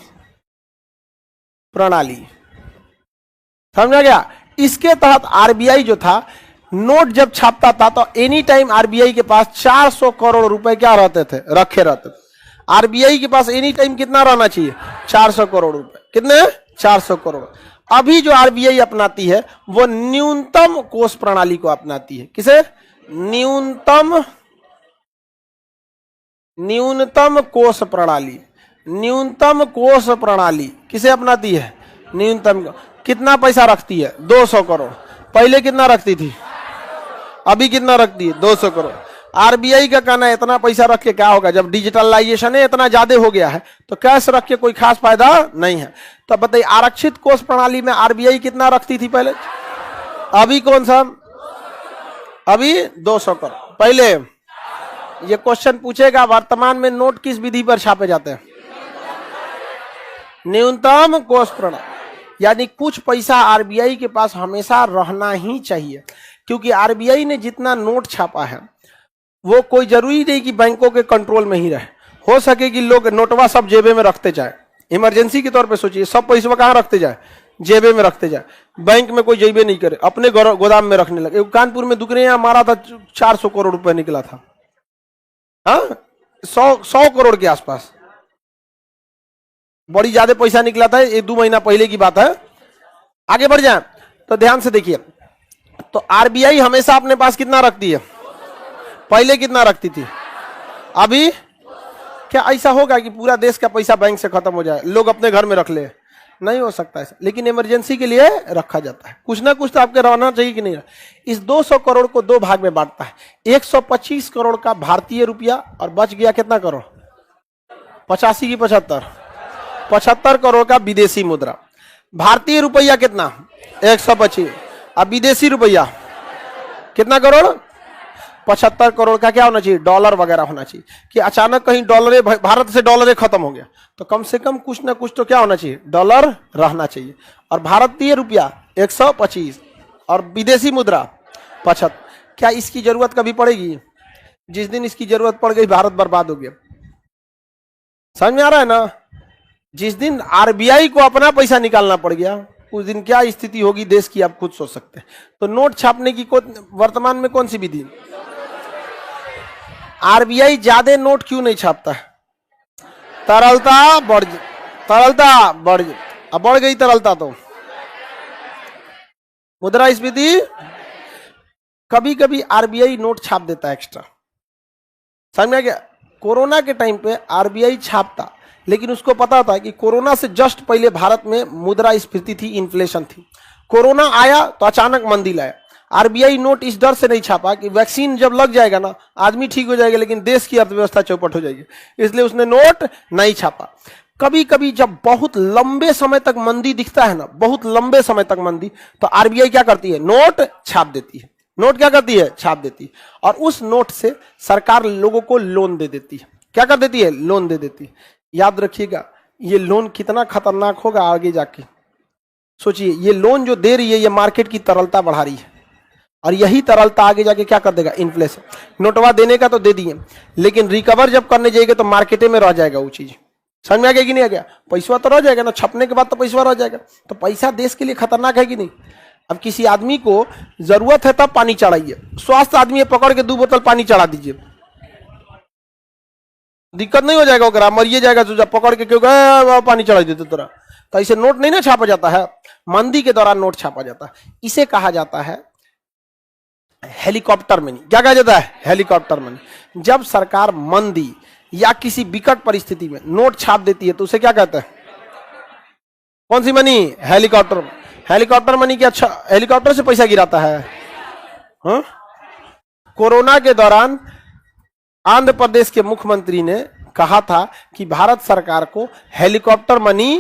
प्रणाली। समझा गया? इसके तहत आरबीआई जो था, नोट जब छापता था तो एनी टाइम आरबीआई के पास 400 करोड़ रुपए क्या रहते थे, रखे रहते थे। आरबीआई के पास एनी टाइम कितना रहना चाहिए? 400 करोड़ रुपए। कितने? 400 करोड़। अभी जो आरबीआई अपनाती है वो न्यूनतम कोष प्रणाली को अपनाती है। किसे? न्यूनतम कोष प्रणाली, न्यूनतम कोष प्रणाली किसे अपनाती है? न्यूनतम। कितना पैसा रखती है? 200 करोड़। पहले कितना रखती थी? अभी कितना रखती है? 200 करोड़। आरबीआई का कहना है इतना पैसा रख के क्या होगा, जब डिजिटलाइजेशन है इतना ज्यादा हो गया है तो कैश रख के कोई खास फायदा नहीं है। तो बताइए, आरक्षित कोष प्रणाली में आरबीआई कितना रखती थी पहले? अभी कौन सा? अभी 200 करोड़। पहले ये क्वेश्चन पूछेगा, वर्तमान में नोट किस विधि पर छापे जाते हैं? न्यूनतम कोष प्रणाली। यानी कुछ पैसा आरबीआई के पास हमेशा रहना ही चाहिए, क्योंकि आरबीआई ने जितना नोट छापा है वो कोई जरूरी नहीं कि बैंकों के कंट्रोल में ही रहे। हो सके कि लोग नोटवा सब जेबे में रखते जाए, इमरजेंसी के तौर पे सोचिए, सब पैसा कहाँ रखते जाए? जेबे में रखते जाए। बैंक में कोई जेबे नहीं करे, अपने गोदाम में रखने लगे। कानपुर में दुकाने यहाँ मारा था, 400 करोड़ रुपए निकला था। हाँ, 100 करोड़ के आसपास, बड़ी ज्यादा पैसा निकला था। 1-2 महीना पहले की बात है। आगे बढ़ जाए तो ध्यान से देखिए, तो आरबीआई हमेशा अपने पास कितना रखती है? पहले कितना रखती थी? अभी क्या ऐसा होगा कि पूरा देश का पैसा बैंक से खत्म हो जाए, लोग अपने घर में रख ले? नहीं हो सकता ऐसा, लेकिन इमरजेंसी के लिए रखा जाता है। कुछ ना कुछ तो आपके रहना चाहिए कि नहीं। इस 200 करोड़ को 2 भाग में बांटता है। 125 करोड़ का भारतीय रुपया, और बच गया कितना करोड़? 85 की 75? 75 करोड़ का विदेशी मुद्रा। भारतीय रुपया कितना? 125। अब विदेशी रुपया कितना करोड़? 75 करोड़ का क्या होना चाहिए? डॉलर वगैरह होना चाहिए, कि अचानक कहीं डॉलर, भारत से डॉलर खत्म हो गया तो कम से कम कुछ ना कुछ तो क्या होना चाहिए? डॉलर रहना चाहिए। और भारतीय रुपया 125 और विदेशी मुद्रा 75। क्या इसकी जरूरत कभी पड़ेगी? जिस दिन इसकी जरूरत पड़ गई भारत बर्बाद हो गया। समझ में आ रहा है ना? जिस दिन आरबीआई को अपना पैसा निकालना पड़ गया उस दिन क्या स्थिति होगी देश की, आप खुद सोच सकते हैं। तो नोट छापने की वर्तमान में कौन सी विधि? आरबीआई ज्यादा नोट क्यों नहीं छापता है? तरलता बढ़ अब बढ़ गई तरलता। तो मुद्रास्फीति, कभी कभी आरबीआई नोट छाप देता है एक्स्ट्रा। समझ में आ गया? कोरोना के टाइम पे आरबीआई छापता, लेकिन उसको पता था कि कोरोना से जस्ट पहले भारत में मुद्रास्फीति थी, इन्फ्लेशन थी। कोरोना आया तो अचानक मंदी लाया। आरबीआई नोट इस डर से नहीं छापा कि वैक्सीन जब लग जाएगा ना आदमी ठीक हो जाएगा, लेकिन देश की अर्थव्यवस्था चौपट हो जाएगी, इसलिए उसने नोट नहीं छापा। कभी कभी जब बहुत लंबे समय तक मंदी दिखता है ना, बहुत लंबे समय तक मंदी, तो आरबीआई क्या करती है? नोट छाप देती है। नोट क्या करती है? छाप देती है। और उस नोट से सरकार लोगों को लोन दे देती है। क्या कर देती है? लोन दे देती है। याद रखिएगा, ये लोन कितना खतरनाक होगा आगे जाके। सोचिए, ये लोन जो दे रही है ये मार्केट की तरलता बढ़ा रही है, और यही तरलता आगे जाके क्या कर देगा? इन्फ्लेशन। नोटवा देने का तो दे दिए, लेकिन रिकवर जब करने जाएंगे तो मार्केटे में रह जाएगा वो चीज। समझ में आ गया कि नहीं आ गया? पैसा तो रह जाएगा ना, छपने के बाद तो पैसा रह जाएगा। तो पैसा देश के लिए खतरनाक है कि नहीं? अब किसी आदमी को जरूरत है तब पानी चढ़ाइए, स्वास्थ्य आदमी है पकड़ के 2 बोतल पानी चढ़ा दीजिए, दिक्कत नहीं हो जाएगा, ओकरा मरिए जाएगा तो पकड़ के क्यों गए पानी चढ़ा देते तोरा। तो ऐसे नोट नहीं ना छापा जाता है, मंदी के दौरान नोट छापा जाता है। इसे कहा जाता है हेलीकॉप्टर मनी। क्या कहा जाता है? Helicopter money. जब सरकार मंदी या किसी विकट परिस्थिति में नोट छाप देती है तो उसे क्या कहते हैं? कौन सी मनी? हेलीकॉप्टर। हेलीकॉप्टर मनी क्या? अच्छा, हेलीकॉप्टर से पैसा गिराता है। हाँ? कोरोना के दौरान आंध्र प्रदेश के मुख्यमंत्री ने कहा था कि भारत सरकार को हेलीकॉप्टर मनी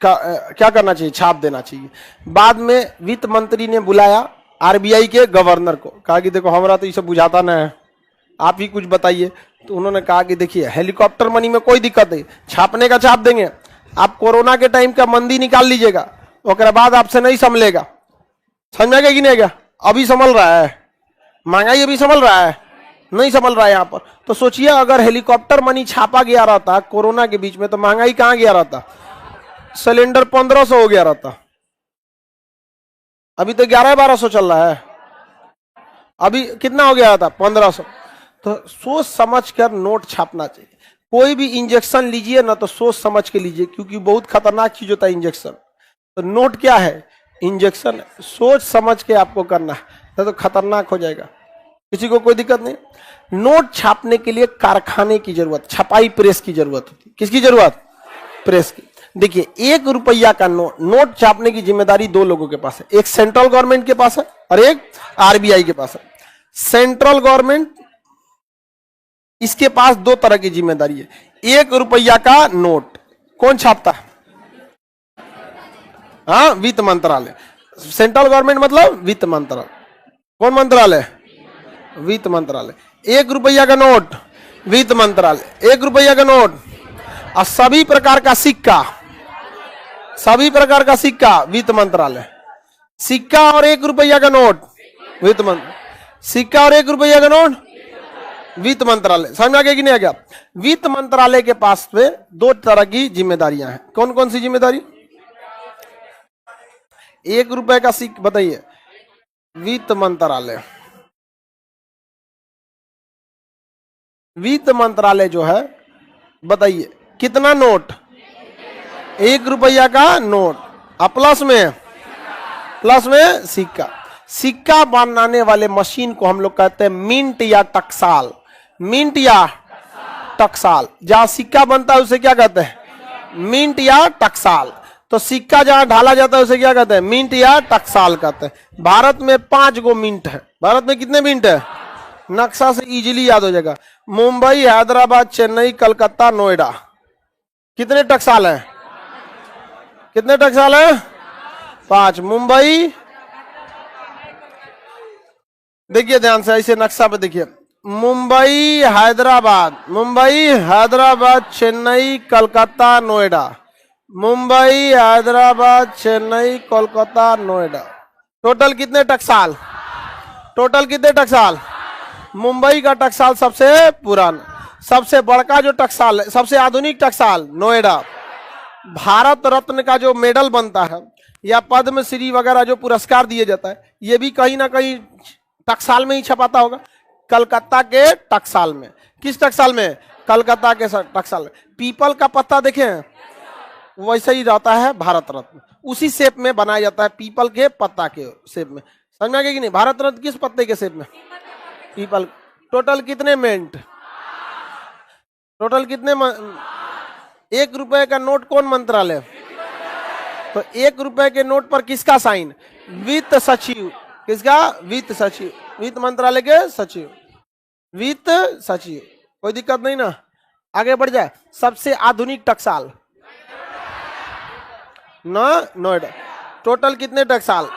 का क्या करना चाहिए? छाप देना चाहिए। बाद में वित्त मंत्री ने बुलाया आरबीआई के गवर्नर को, कहा कि देखो हमारा तो ये सब बुझाता ना है, आप ही कुछ बताइए। तो उन्होंने कहा कि देखिए हेलीकॉप्टर मनी में कोई दिक्कत नहीं, छापने का छाप देंगे, आप कोरोना के टाइम का मंदी निकाल लीजिएगा, उसके बाद आपसे नहीं संभलेगा। समझ में आ गया कि नहीं आ गया? अभी संभल रहा है, महंगाई अभी संभल रहा है, नहीं संभल रहा है यहाँ पर। तो सोचिए अगर हेलीकॉप्टर मनी छापा गया रहता कोरोना के बीच में तो महंगाई कहां गया रहता? सिलेंडर 1500 हो गया रहता, अभी तो 1100-1200 चल रहा है, अभी कितना हो गया था? 1500। तो सोच समझ कर नोट छापना चाहिए। कोई भी इंजेक्शन लीजिए ना तो सोच समझ के लीजिए, क्योंकि बहुत खतरनाक चीज होता है इंजेक्शन। तो नोट क्या है? इंजेक्शन। सोच समझ के आपको करना है, तो खतरनाक हो जाएगा। किसी को कोई दिक्कत नहीं। नोट छापने के लिए कारखाने की जरूरत, छपाई प्रेस की जरूरत होती है। किसकी जरूरत? प्रेस की। देखिए 1 रुपया का नोट छापने की जिम्मेदारी 2 लोगों के पास है, एक सेंट्रल गवर्नमेंट के पास है और एक आरबीआई के पास है। सेंट्रल गवर्नमेंट, इसके पास 2 तरह की जिम्मेदारी है। 1 रुपया का नोट कौन छापता है? हाँ, वित्त मंत्रालय। सेंट्रल गवर्नमेंट मतलब वित्त मंत्रालय। कौन मंत्रालय? वित्त मंत्रालय। 1 रुपया का नोट वित्त मंत्रालय, 1 रुपया का नोट। और सभी प्रकार का सिक्का, सभी प्रकार का सिक्का वित्त मंत्रालय। सिक्का और 1 रुपया का नोट वित्त मंत्रालय, सिक्का और 1 रुपया का नोट वित्त मंत्रालय। समझ में आ गया कि नहीं आ गया? वित्त मंत्रालय के पास में 2 तरह की जिम्मेदारियां हैं। कौन कौन सी जिम्मेदारी? 1 रुपए का सिक्का बताइए, वित्त मंत्रालय। वित्त मंत्रालय जो है बताइए कितना नोट? 1 रुपया का नोट, प्लस में सिक्का। सिक्का बनाने वाले मशीन को हम लोग कहते हैं मिंट या टकसाल। मिंट या टकसाल, जहां सिक्का बनता है उसे क्या कहते हैं? मिंट या टकसाल। तो सिक्का जहां ढाला जाता है उसे क्या कहते हैं? मिंट या टकसाल कहते हैं। भारत में 5 गो मिंट है। भारत में कितने मिंट है? नक्शा से इजीली याद हो जाएगा। मुंबई, हैदराबाद, चेन्नई, कलकत्ता, नोएडा। कितने टकसाल हैं? कितने टकसाल हैं? 5। मुंबई, देखिए ध्यान से ऐसे नक्शा पे देखिए, मुंबई हैदराबाद, चेन्नई, कलकत्ता, नोएडा। मुंबई, हैदराबाद, चेन्नई, कोलकाता, नोएडा। टोटल कितने टकसाल? टोटल कितने टकसाल? मुंबई का टकसाल सबसे पुराना। सबसे बड़का जो टकसाल, सबसे आधुनिक टकसाल नोएडा। भारत रत्न का जो मेडल बनता है या पद्म श्री वगैरह जो पुरस्कार दिए जाता है, ये भी कहीं ना कहीं टकसाल में ही छपाता होगा, कलकत्ता के टकसाल में। किस टकसाल में? कलकत्ता के टकसाल में। पीपल का पत्ता देखे हैं, वैसे ही रहता है भारत रत्न, उसी शेप में बनाया जाता है, पीपल के पत्ता के शेप में। समझ में आ गया कि नहीं? भारत रत्न किस पत्ते के शेप में? पीपल। टोटल कितने मिनट? टोटल कितने 1 रुपए का नोट कौन मंत्रालय? तो 1 रुपए के नोट पर किसका साइन? वित्त सचिव। किसका? वित्त सचिव, वित्त मंत्रालय के सचिव, वित्त सचिव। कोई दिक्कत नहीं ना? आगे बढ़ जाए। सबसे आधुनिक टकसाल ना नोएडा। टोटल कितने टकसाल?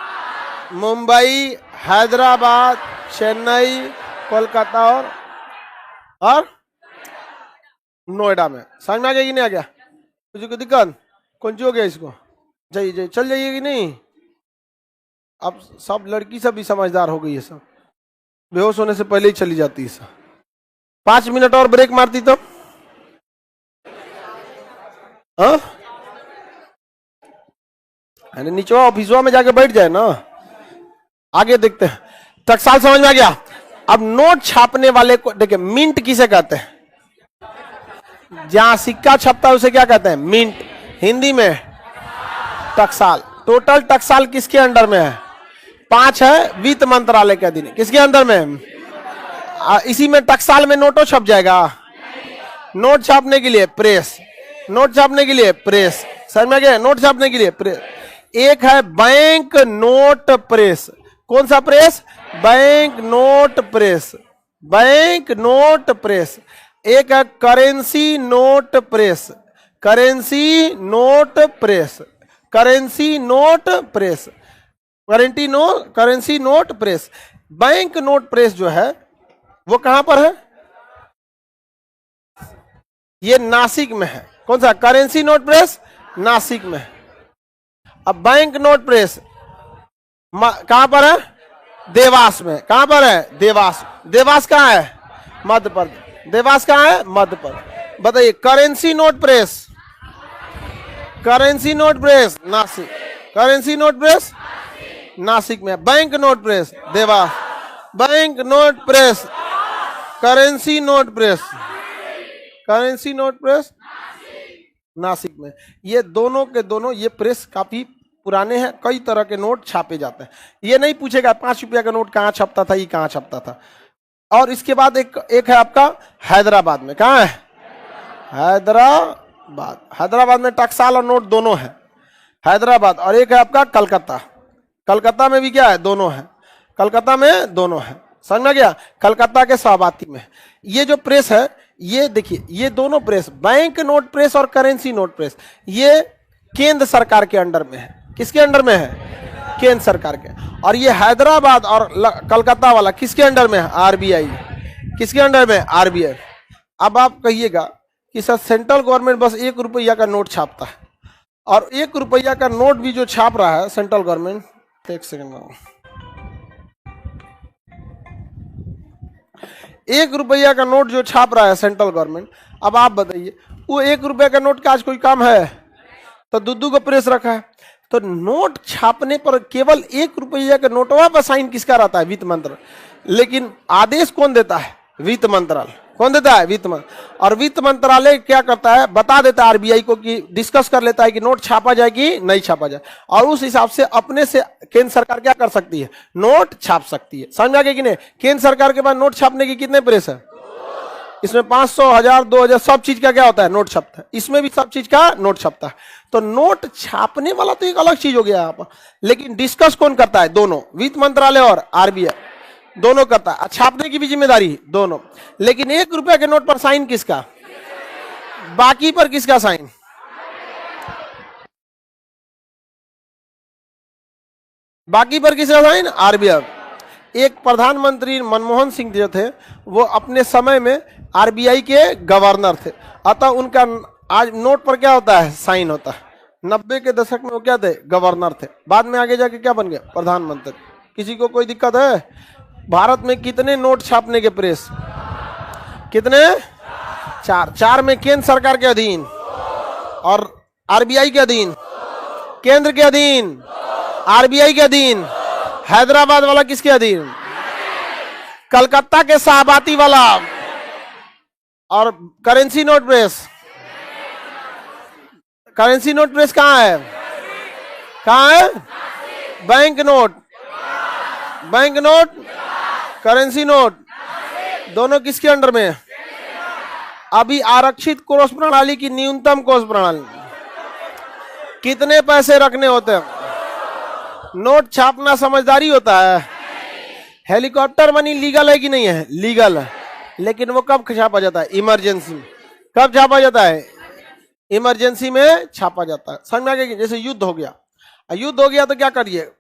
मुंबई, हैदराबाद, चेन्नई, कोलकाता और नोएडा में। समझ में आ गया कि नहीं आ गया? कुछ को दिक्कत? कौन सी हो गया इसको? जाइए चल जाइए कि नहीं? अब सब लड़की सब भी समझदार हो गई है, सब बेहोश होने से पहले ही चली जाती है सब। 5 मिनट और ब्रेक मारती तो नीचे ऑफिसवा में जाके बैठ जाए ना। आगे देखते हैं। टकसाल समझ में आ गया? अब नोट छापने वाले को देखिए, मिंट किसे कहते हैं? जहां सिक्का छपता है उसे क्या कहते हैं? मिंट। हिंदी में टकसाल। टोटल टकसाल किसके अंडर में है? 5 है, वित्त मंत्रालय के अधीन। किसके अंदर में? इसी में टकसाल में नोटों छप जाएगा। नोट छापने के लिए प्रेस, नोट छापने के लिए प्रेस। समझ में गया? नोट छापने के लिए प्रेस। एक है बैंक नोट प्रेस। कौन सा press? Bank note press, bank note press. एक है currency note press, currency note press, currency note press, currency note press. Bank note press जो है वो कहां पर है? ये नासिक में है। कौन सा? करेंसी नोट प्रेस नासिक में है। अब बैंक नोट प्रेस कहां पर है? देवास में। कहां पर है? देवास। देवास कहां है? मध्य प्रदेश। देवास कहां है? मध्य प्रदेश। बताइए। Currency note press, currency note press Nashik, currency note press Nashik में। Bank note press Dewas, bank note press, currency note press, currency note press Nashik में। ये दोनों के दोनों ये प्रेस काफी पुराने हैं, कई तरह के नोट छापे जाते हैं। ये नहीं पूछेगा 5 रुपया का नोट कहाँ छपता था, ये कहाँ छपता था। और इसके बाद एक है आपका हैदराबाद में। कहाँ है? हैदराबाद। हैदराबाद में टकसाल और नोट दोनों है, हैदराबाद। और एक है आपका कलकत्ता। कलकत्ता में भी क्या है? दोनों है। कलकत्ता में दोनों है। समझ में गया? कलकत्ता के स्वाबाती में। ये जो प्रेस है, ये देखिए, ये दोनों प्रेस, बैंक नोट प्रेस और करेंसी नोट प्रेस, ये केंद्र सरकार के अंडर में है। किसके अंडर में है? केंद्र सरकार के। और ये हैदराबाद और कलकत्ता वाला किसके अंडर में है? आरबीआई। किसके अंडर में? आरबीआई। अब आप कहिएगा कि सर सेंट्रल गवर्नमेंट बस 1 रुपया का नोट छापता है, और 1 रुपया का नोट भी जो छाप रहा है सेंट्रल गवर्नमेंट, एक सेकंड, 1 रुपया का नोट जो छाप रहा है सेंट्रल गवर्नमेंट, अब आप बताइए वो 1 रुपया का नोट का आज कोई काम है? तो दूधू को प्रेस रखा है। तो नोट छापने पर केवल 1 रुपया के नोटवा पर साइन किसका रहता है? वित्त मंत्रालय। लेकिन आदेश कौन देता है? वित्त मंत्रालय। कौन देता है? वित्त मंत्रालय। और वित्त मंत्रालय क्या करता है? बता देता है आरबीआई को कि डिस्कस कर लेता है कि नोट छापा जाए कि नहीं छापा जाए, और उस हिसाब से अपने से केंद्र सरकार क्या कर सकती है? नोट छाप सकती है। समझ में आ गया कि नहीं? केंद्र सरकार के पास नोट छापने की कितने प्रेस है? इसमें 500, 1000, 2000 सब चीज का क्या होता है? नोट छपता है। इसमें भी सब चीज का नोट छपता है। तो नोट छापने वाला तो एक अलग चीज हो गया यहाँ पर, लेकिन डिस्कस कौन करता है? दोनों, वित्त मंत्रालय और आरबीआई दोनों करता है। छापने की भी जिम्मेदारी दोनों। लेकिन 1 रुपया के नोट पर साइन किसका? बाकी पर किसका साइन? बाकी पर किसका साइन? आरबीआई। एक प्रधानमंत्री मनमोहन सिंह जो थे, वो अपने समय में आरबीआई के गवर्नर थे, अतः उनका आज नोट पर क्या होता है? साइन होता है। 90 के दशक में वो क्या थे? गवर्नर थे। बाद में आगे जाके क्या बन गए? प्रधानमंत्री। किसी को कोई दिक्कत है? भारत में कितने नोट छापने के प्रेस? कितने? चार में केंद्र सरकार के अधीन और आरबीआई के अधीन, केंद्र के अधीन, आरबीआई के अधीन, हैदराबाद वाला किसके अधीन? कलकत्ता के शाहबाती वाला, और currency note press, currency note press कहां है? कहां है? Bank note, bank note, currency note, दोनों किसके अंडर में है? अभी आरक्षित कोष प्रणाली की न्यूनतम कोष प्रणाली, कितने पैसे रखने होते हैं? नोट छापना समझदारी होता है? हेलीकॉप्टर मनी लीगल है कि नहीं है? लीगल है, लेकिन वो कब छापा जाता है? इमरजेंसी में। कब छापा जाता है? इमरजेंसी में छापा जाता है। समझ में आ गया? जैसे युद्ध हो गया, युद्ध हो गया तो क्या करिए?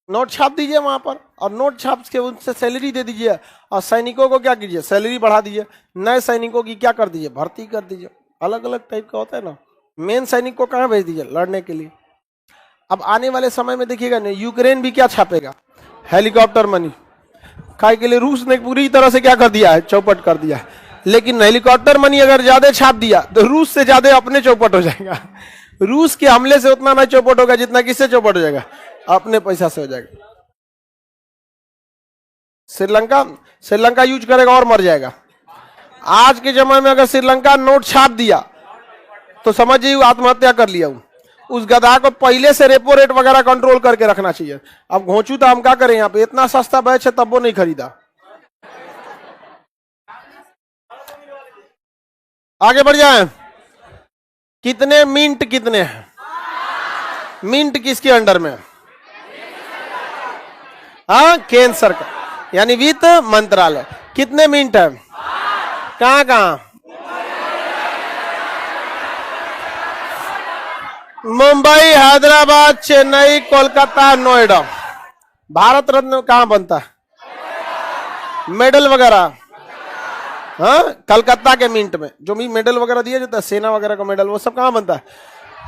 नोट छाप दीजिए वहां पर, और नोट छाप के उनसे सैलरी दे दीजिए, और सैनिकों को क्या कीजिए? सैलरी बढ़ा दीजिए। नए सैनिकों की क्या कर दीजिए? भर्ती कर दीजिए। अलग अलग टाइप का होता है ना। मेन सैनिक को कहाँ भेज दीजिए? लड़ने के लिए। अब आने वाले समय में देखिएगा ना, यूक्रेन भी क्या छापेगा? Helicopter money. काय के लिए रूस ने पूरी तरह से क्या कर दिया है? चौपट कर दिया है। लेकिन हेलीकॉप्टर मनी अगर ज्यादा छाप दिया तो रूस से ज्यादा अपने चौपट हो जाएगा। रूस के हमले से उतना ना चौपट होगा जितना किससे चौपट हो जाएगा? अपने पैसा से हो जाएगा। श्रीलंका यूज करेगा और मर जाएगा। आज के जमाने में अगर श्रीलंका नोट छाप दिया तो समझिए आत्महत्या कर लिया। उस गधा को पहले से रेपो रेट वगैरह कंट्रोल करके रखना चाहिए। अब घोंचू तो हम क्या करें? यहाँ पे इतना सस्ता बैच है तब वो नहीं खरीदा। आगे बढ़ जाए। कितने मिंट कितने हैं? मिंट किसके अंडर में? हाँ, केंद्र सरकार यानी वित्त मंत्रालय। कितने मिनट है? कहां कहां? मुंबई, हैदराबाद, चेन्नई, कोलकाता, नोएडा। भारत रत्न कहां बनता है? मेडल वगैरह हाँ कलकत्ता के मिंट में। जो भी मेडल वगैरह दिया जाता है, सेना वगैरह का मेडल, वो सब कहां बनता है?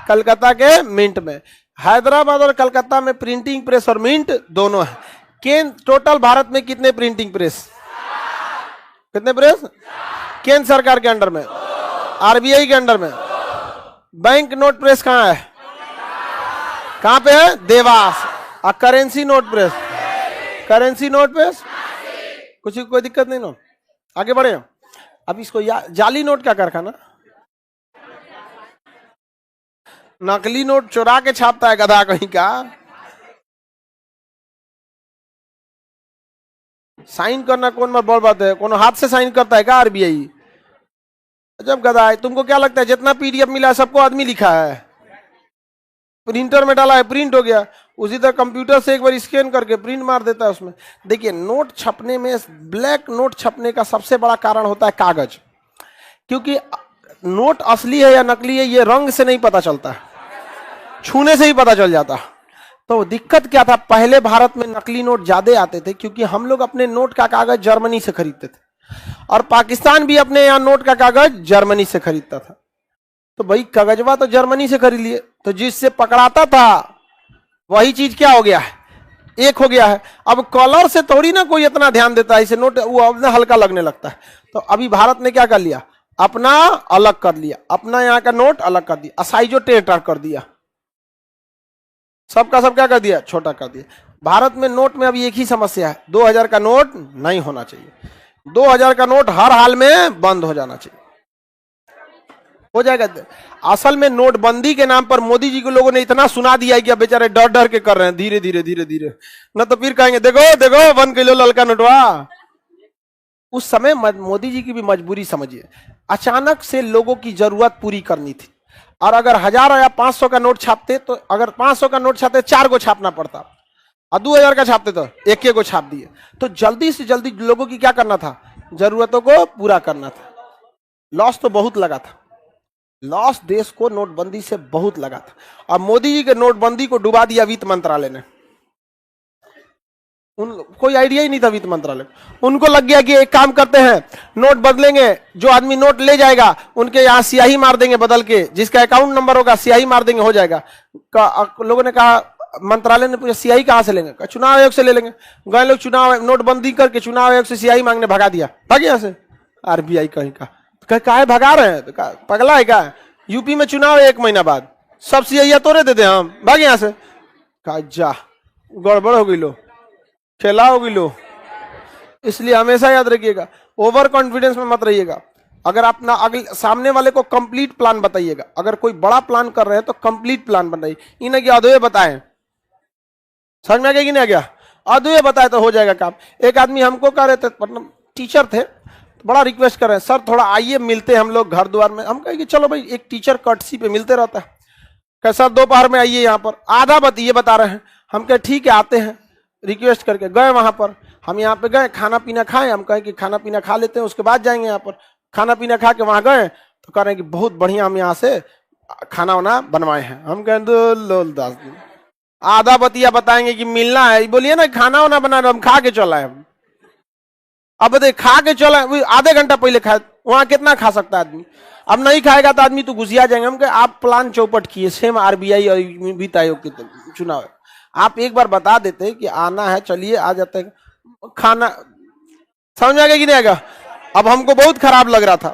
कलकत्ता के मिंट में। हैदराबाद और कलकत्ता में प्रिंटिंग प्रेस और मिंट दोनों है। टोटल भारत में कितने प्रिंटिंग प्रेस? कितने प्रेस? केंद्र सरकार के अंडर में, आरबीआई के अंडर में। बैंक नोट प्रेस कहां है? कहां पे है? देवास। और currency note press, currency note press कुछ कोई दिक्कत नहीं ना। आगे बढ़े। अब इसको जाली नोट का कारखाना, नकली नोट चुरा के छापता है गधा कहीं का। साइन करना कौन बड़ बात है? कौन हाथ से साइन करता है क्या आरबीआई? जब गधा है। तुमको क्या लगता है जितना पीडीएफ मिला है सबको आदमी लिखा है? प्रिंटर में डाला है, प्रिंट हो गया। उसी तरह कंप्यूटर से एक बार स्कैन करके प्रिंट मार देता है उसमें। देखिए, नोट छपने में, ब्लैक नोट छपने का सबसे बड़ा कारण होता है कागज। क्योंकि नोट असली है या नकली है ये रंग से नहीं पता चलता है, छूने से ही पता चल जाता। तो दिक्कत क्या था? पहले भारत में नकली नोट ज्यादा आते थे क्योंकि हम लोग अपने नोट का कागज जर्मनी से खरीदते थे, और पाकिस्तान भी अपने यहाँ नोट का कागज जर्मनी से खरीदता था। तो भाई कागजवा तो जर्मनी से खरीद लिए, तो जिससे पकड़ाता था वही चीज क्या हो गया है? एक हो गया है। अब कलर से थोड़ी ना कोई इतना ध्यान देता है, इसे नोट वो अपना हल्का लगने लगता है। तो अभी भारत ने क्या कर लिया? अपना अलग कर लिया, अपना यहाँ का नोट अलग कर दिया, साइजो टेढ़ा कर दिया, सबका सब क्या कर दिया? छोटा कर दिया। भारत में नोट में अभी एक ही समस्या है, 2000 का नोट नहीं होना चाहिए। 2000 का नोट हर हाल में बंद हो जाना चाहिए। हो जाएगा। असल में नोटबंदी के नाम पर मोदी जी को लोगों ने इतना सुना दिया है कि अब बेचारे डर डर के कर रहे हैं, धीरे धीरे धीरे धीरे, न तो फिर कहेंगे देखो देखो 1 किलो ललका नोटवा। उस समय मोदी जी की भी मजबूरी समझिए। अचानक से लोगों की जरूरत पूरी करनी थी, और अगर 1000 या 500 का नोट छापते तो, अगर 500 का नोट छापते 4 को छापना पड़ता, और 2000 का छापते तो 1 को छाप दिए। तो जल्दी से जल्दी लोगों की क्या करना था? जरूरतों को पूरा करना था। लॉस तो बहुत लगा था, लॉस देश को नोटबंदी से बहुत लगा था। और मोदी जी के नोटबंदी को डुबा दिया वित्त मंत्रालय ने। कोई आइडिया ही नहीं था वित्त मंत्रालय। उनको लग गया कि एक काम करते हैं, नोट बदलेंगे, जो आदमी नोट ले जाएगा उनके यहाँ स्याही मार देंगे बदल के, जिसका अकाउंट नंबर होगा स्याही मार देंगे, हो जाएगा। लोगों ने कहा, मंत्रालय ने पूछा स्याही कहां से लेंगे? कहा चुनाव आयोग से ले लेंगे। गए लोग चुनाव, नोटबंदी करके चुनाव आयोग से स्याही मांगने भगा दिया, भाग यहाँ से। आरबीआई कहीं का काहे भगा रहे हैं? तो पगला है क्या? यूपी में चुनाव है 1 महीना बाद, सब सीआईए तोड़े देते हम, भाग यहाँ से। कहा जा, गड़बड़ हो गई लो, खेला हो गई लो। इसलिए हमेशा याद रखिएगा, ओवर कॉन्फिडेंस में मत रहिएगा। अगर आप ना अगले सामने वाले को कंप्लीट प्लान बताइएगा। अगर कोई बड़ा प्लान कर रहे हैं तो कंप्लीट प्लान बनाइए, इन्हें क्या अधूरे बताएं। समझ में आ गया कि नहीं आ गया? अधूरे बताए तो हो जाएगा काम। एक आदमी हमको कह रहे थे, मतलब टीचर थे, तो बड़ा रिक्वेस्ट कर रहे हैं, सर थोड़ा आइए मिलते हैं हम लोग घर द्वार में। हम कहे कि चलो भाई, एक टीचर कर्टसी पे मिलते रहता है। कह सर दोपहर में आइए यहाँ पर, आधा ये बता रहे हैं। हम कहे ठीक है आते हैं, रिक्वेस्ट करके गए वहां पर। हम यहाँ पे गए, खाना पीना खाए। हम कहे कि खाना पीना खा लेते हैं, उसके बाद जाएंगे यहाँ पर। खाना पीना खा के वहां गए तो कह रहे हैं कि बहुत बढ़िया हम यहाँ से खाना वाना बनवाए हैं। हम कहें दास आधा बतिया बताएंगे कि मिलना है, बोलिए ना खाना वाना बना रहे, हम खा के चला है। अब बताइए, खा के चला, आधे घंटा पहले खाए, वहां कितना खा सकता है आदमी? अब नहीं खाएगा तो आदमी तो घुसिया जाएंगे। हम कहे आप प्लान चौपट किए, सेम आरबीआई और वित्त आयोग के चुनाव है। आप एक बार बता देते कि आना है, चलिए आ जाते हैं, खाना। समझ में आ गया कि नहीं आएगा? अब हमको बहुत खराब लग रहा था,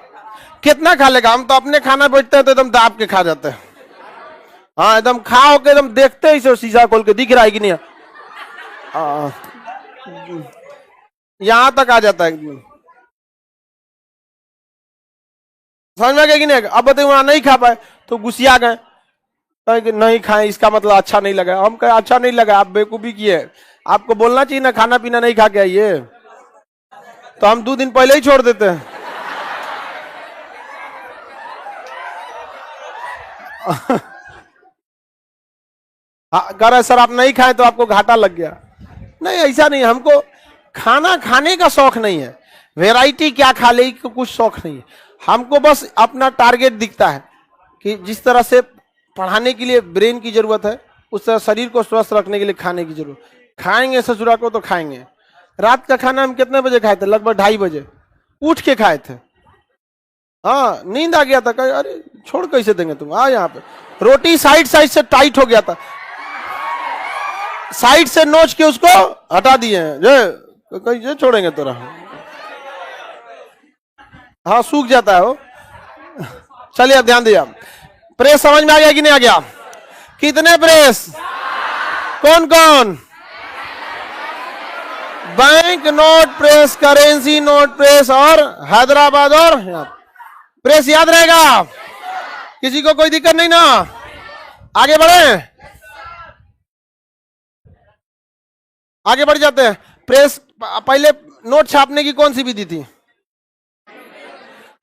कितना खा लेगा? हम तो अपने खाना बैठते हैं तो एकदम दाब के खा जाते हैं। हाँ, एकदम खा होके एकदम देखते ही से शीशा खोल के दिख रहा है कि नहीं, यहां तक आ जाता है। समझ में आ गया कि नहीं? अब बताइए, वहां नहीं खा पाए तो गुस्सिया गए, कि नहीं खाए इसका मतलब अच्छा नहीं लगा। हम कहे अच्छा नहीं लगा, आप बेवकूफी किए, आपको बोलना चाहिए ना खाना पीना नहीं खा के आइए, तो हम 2 दिन पहले ही छोड़ देते हैं। कह रहे सर आप नहीं खाए तो आपको घाटा लग गया। नहीं, ऐसा नहीं, हमको खाना खाने का शौक नहीं है, वैरायटी क्या खा ले को कुछ शौक नहीं है। हमको बस अपना टारगेट दिखता है कि जिस तरह से पढ़ाने के लिए ब्रेन की जरूरत है, उस तरह शरीर को स्वस्थ रखने के लिए खाने की जरूरत। खाएंगे ससुरा को तो खाएंगे। रात का खाना हम कितने बजे खाए थे? लगभग 2:30 बजे उठ के खाए थे। हाँ, नींद आ गया था, कहे अरे छोड़ कैसे देंगे तुम, आ यहाँ पे। रोटी साइड से टाइट हो गया था, साइड से नोच के उसको हटा दिए हैं, जो कैसे छोड़ेंगे तोरा। हाँ, सूख जाता है वो। चलिए अब ध्यान दिया, प्रेस समझ में आ गया कि नहीं आ गया? कितने प्रेस? कौन कौन? Bank note press, currency note press और हैदराबाद और प्रेस। याद रहेगा? किसी को कोई दिक्कत नहीं ना? आगे बढ़े, आगे बढ़ जाते हैं। प्रेस पहले नोट छापने की कौन सी विधि थी?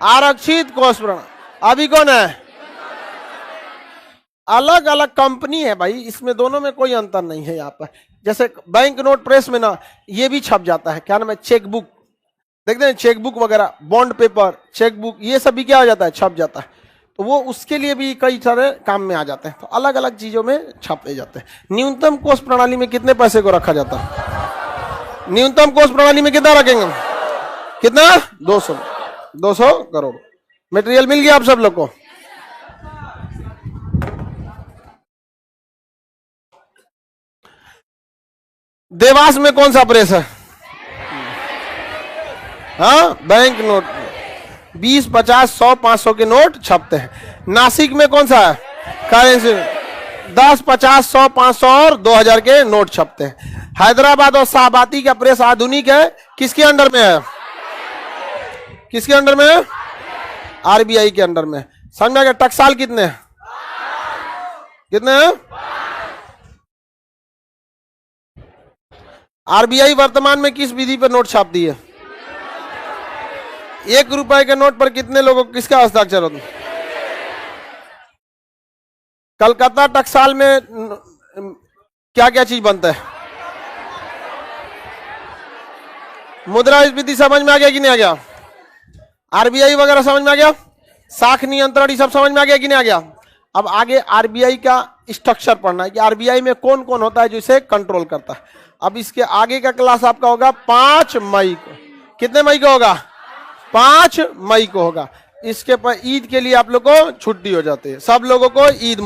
आरक्षित कोष प्रणाली। अभी कौन है? अलग अलग कंपनी है भाई, इसमें दोनों में कोई अंतर नहीं है। यहाँ पर जैसे बैंक नोट प्रेस में ना ये भी छप जाता है, क्या नाम है, चेकबुक। देखते हैं चेकबुक वगैरह, बॉन्ड पेपर, चेकबुक, ये सब भी क्या हो जाता है, छप जाता है। तो वो उसके लिए भी कई सारे काम में आ जाते हैं, तो अलग अलग चीजों में छापे जाते हैं। न्यूनतम कोष प्रणाली में कितने पैसे को रखा जाता है? न्यूनतम कोष प्रणाली में कितना रखेंगे? कितना? 200 करोड़। मटेरियल मिल गया आप सब लोग को? देवास में कौन सा प्रेस है? हाँ, बैंक नोट 20, 50, 100, 500 के नोट छपते हैं। नासिक में कौन सा है? करेंसी 10, 50, 100, 500 और 2000 के नोट छपते हैं। हैदराबाद और शाहबादी का प्रेस आधुनिक है, किसके अंडर में है? किसके अंडर में है? आरबीआई के अंडर में। समझ में आ गया? टकसाल कितने हैं? कितने हैं? आरबीआई वर्तमान में किस विधि पर नोट छापती है? 1 रुपए के नोट पर कितने लोगों को किसका हस्ताक्षर होता है? कलकत्ता टकसाल में क्या क्या चीज बनता है? मुद्रास्फीति समझ में आ गया कि नहीं आ गया? आरबीआई वगैरह समझ में आ गया? साख नियंत्रण सब समझ में आ गया कि नहीं आ गया? अब आगे आरबीआई का स्ट्रक्चर पढ़ना है कि आरबीआई में कौन कौन होता है जो इसे कंट्रोल करता है। अब इसके आगे का क्लास आपका होगा 5 मई को। कितने मई को होगा? 5 मई को होगा। इसके पर ईद के लिए आप लोग को छुट्टी हो जाती है, सब लोगों को ईद